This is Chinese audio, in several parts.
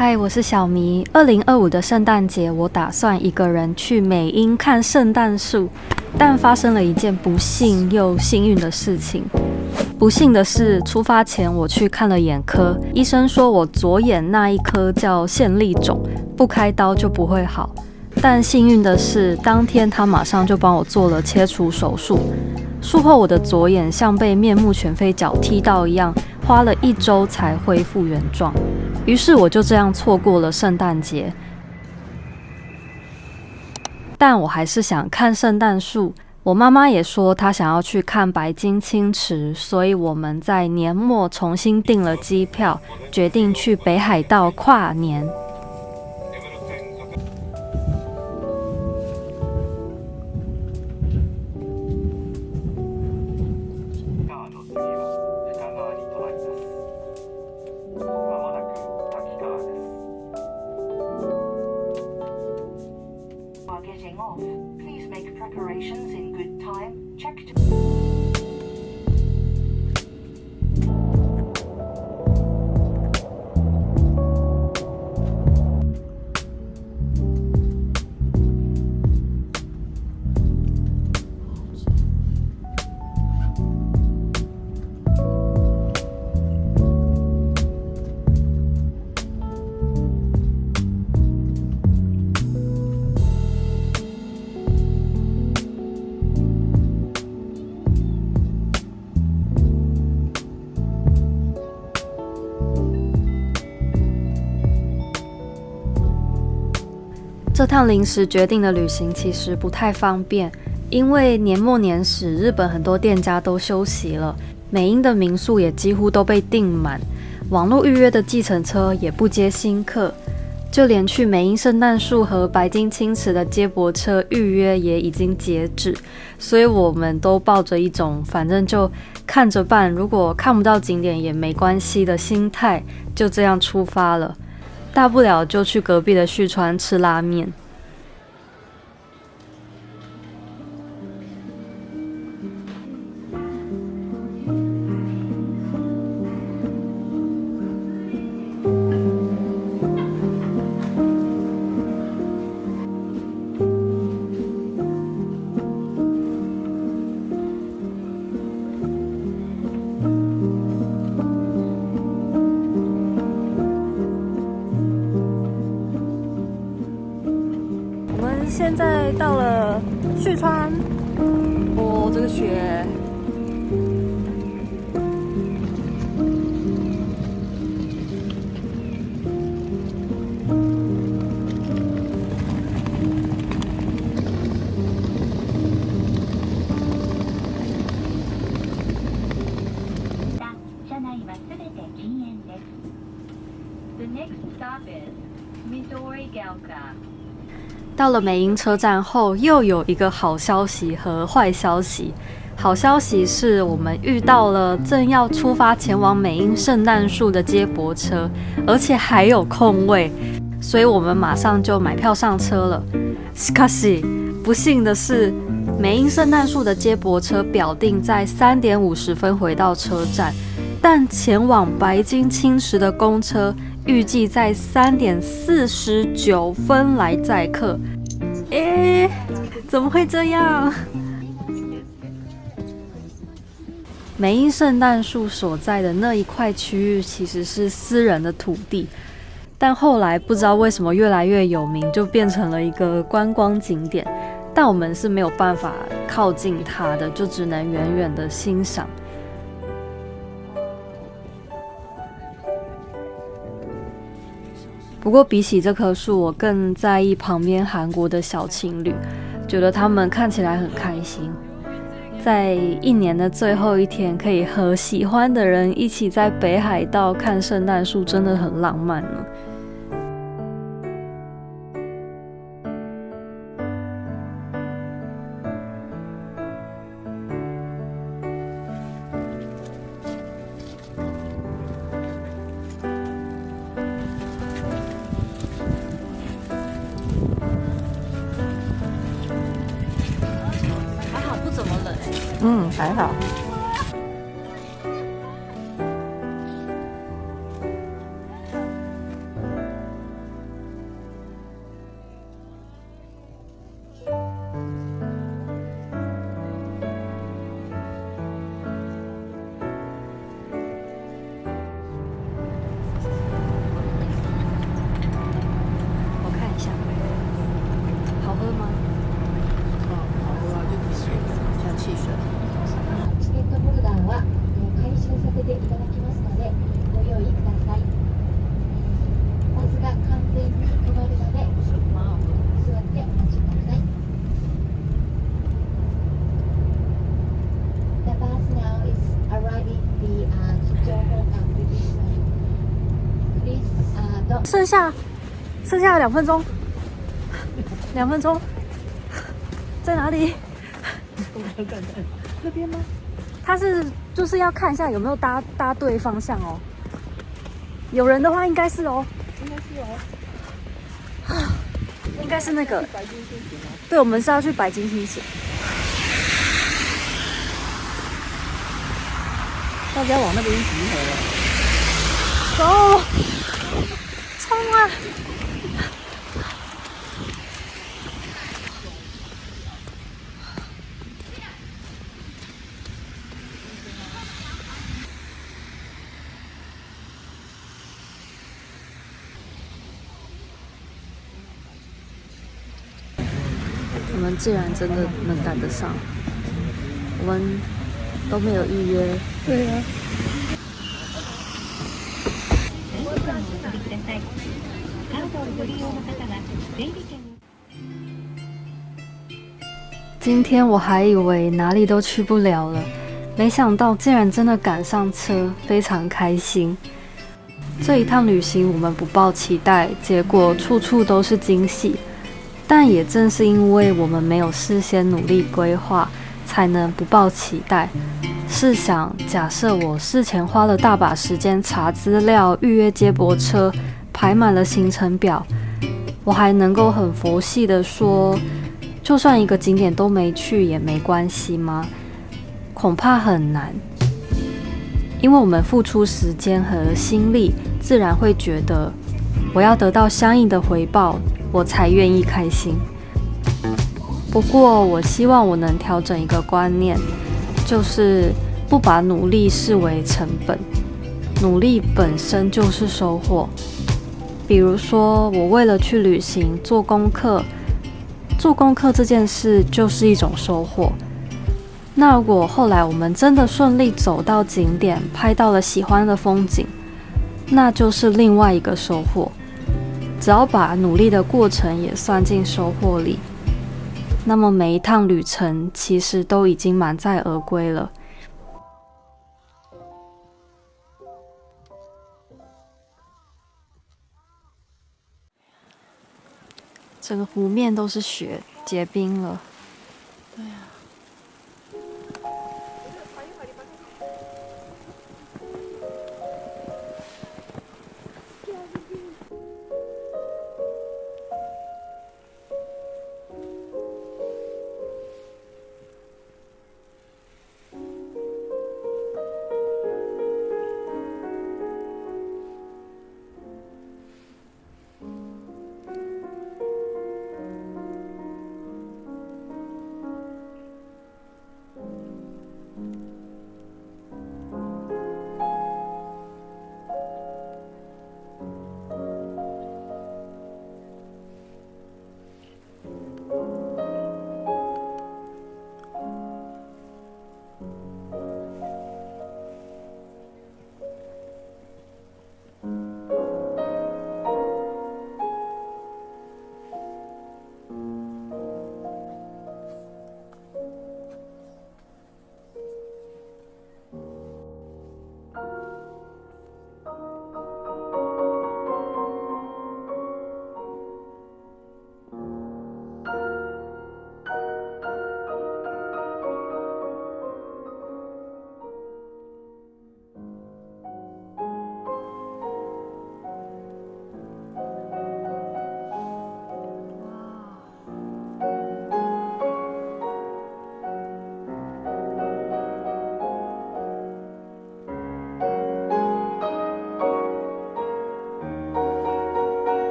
嗨，我是小迷。2025的圣诞节，我打算一个人去美英看圣诞树，但发生了一件不幸又幸运的事情。不幸的是，出发前我去看了眼科，医生说我左眼那一颗叫线粒肿，不开刀就不会好。但幸运的是，当天他马上就帮我做了切除手术。术后我的左眼像被面目全非脚踢到一样，花了1周才恢复原状。于是我就这样错过了圣诞节。但我还是想看圣诞树。我妈妈也说她想要去看白金清池，所以我们在年末重新订了机票，决定去北海道跨年。这趟临时决定的旅行其实不太方便，因为年末年始，日本很多店家都休息了，美英的民宿也几乎都被订满，网络预约的计程车也不接新客，就连去美英圣诞树和白金清池的接驳车预约也已经截止，所以我们都抱着一种反正就看着办，如果看不到景点也没关系的心态，就这样出发了。大不了就去隔壁的旭川吃拉面。现在到了旭川，这个雪，車内はすべて禁煙です。The next stop is Midori Gaoka。到了美英车站后，又有一个好消息和坏消息。好消息是我们遇到了正要出发前往美英圣诞树的接驳车，而且还有空位，所以我们马上就买票上车了。しかし，不幸的是，美英圣诞树的接驳车表定在3点50分回到车站，但前往白金清池的公车预计在3点49分来载客。怎么会这样？美英圣诞树所在的那一块区域其实是私人的土地，但后来不知道为什么越来越有名，就变成了一个观光景点。但我们是没有办法靠近它的，就只能远远的欣赏。不过比起这棵树，我更在意旁边韩国的小情侣，觉得他们看起来很开心。在1年的最后一天，可以和喜欢的人一起在北海道看圣诞树，真的很浪漫呢。还好。剩下2分钟，2分钟，在哪里？这边吗？他就是要看一下有没有搭对方向哦。有人的话应该是哦，应该是哦。应该是那个。白金星型吗？对，我们是要去白金星型。大家往那边集合了。走，冲啊！我们既然真的能赶得上，我们都没有预约。对啊。今天我还以为哪里都去不了了，没想到竟然真的赶上车，非常开心。这一趟旅行我们不抱期待，结果处处都是惊喜。但也正是因为我们没有事先努力规划，才能不抱期待。试想，假设我事前花了大把时间查资料、预约接驳车，排满了行程表，我还能够很佛系的说，就算一个景点都没去也没关系吗？恐怕很难，因为我们付出时间和心力，自然会觉得我要得到相应的回报，我才愿意开心。不过，我希望我能调整一个观念，就是不把努力视为成本，努力本身就是收获。比如说，我为了去旅行做功课这件事就是一种收获。那如果后来我们真的顺利走到景点，拍到了喜欢的风景，那就是另外一个收获。只要把努力的过程也算进收获里，那么每一趟旅程其实都已经满载而归了。整个湖面都是雪，结冰了。对呀。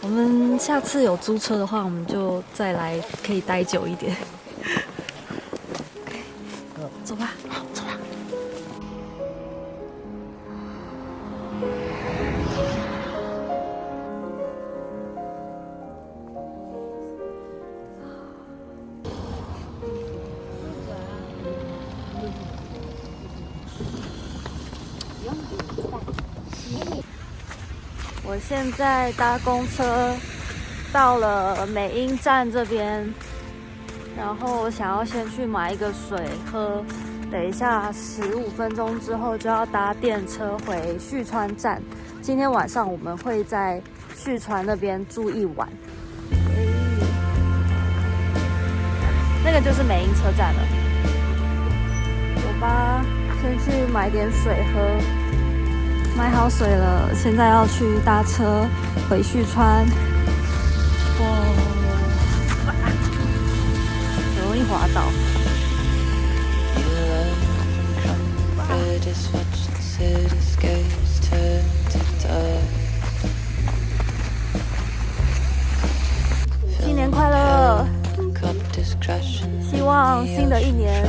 我们下次有租车的话，我们就再来，可以待久一点。走吧，好，走吧。我现在搭公车到了美英站这边，然后我想要先去买一个水喝，等一下15分钟之后就要搭电车回旭川站。今天晚上我们会在旭川那边住一晚。那个就是美英车站了。走吧，先去买点水喝。买好水了，现在要去搭车回旭川。哇，很容易滑倒。新年快乐！希望新的一年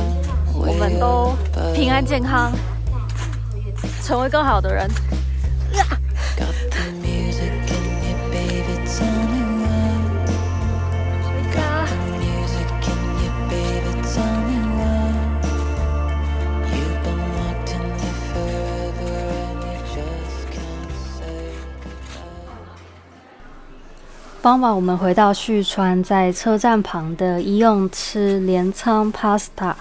我们都平安健康，成为更好的人。傍晚，我们回到旭川，在车站旁的一用吃镰仓 pasta。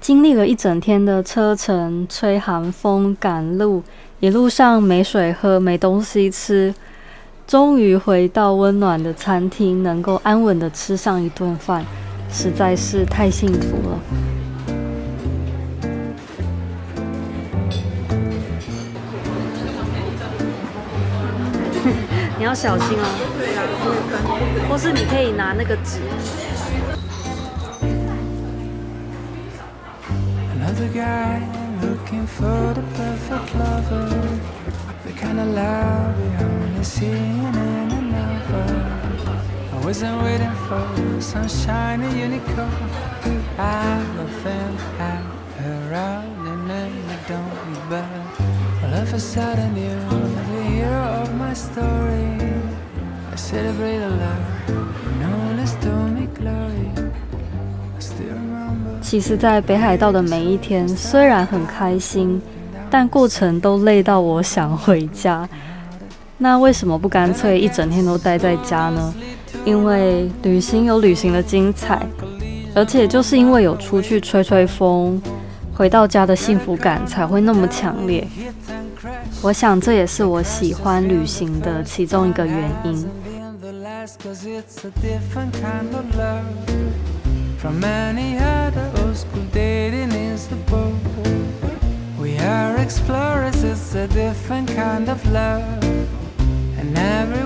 经历了一整天的车程，吹寒风赶路，一路上没水喝，没东西吃，终于回到温暖的餐厅，能够安稳的吃上一顿饭，实在是太幸福了。你要小心哦，或是你可以拿那个纸。Another guy looking for the perfect lover, the kind of love we only see in an novel. I wasn't waiting for sunshine, a unicorn. I love them, I around and then I don't be bad. All of a sudden you're the hero of my story. I celebrate a love, no less to me glory. I still remember. 其实，在北海道的每一天虽然很开心，但过程都累到我想回家。那为什么不干脆一整天都待在家呢？因为旅行有旅行的精彩，而且就是因为有出去吹吹风，回到家的幸福感才会那么强烈。我想这也是我喜欢旅行的其中一个原因。From any other old school dating is the boat. We are explorers, it's a different kind of love. And every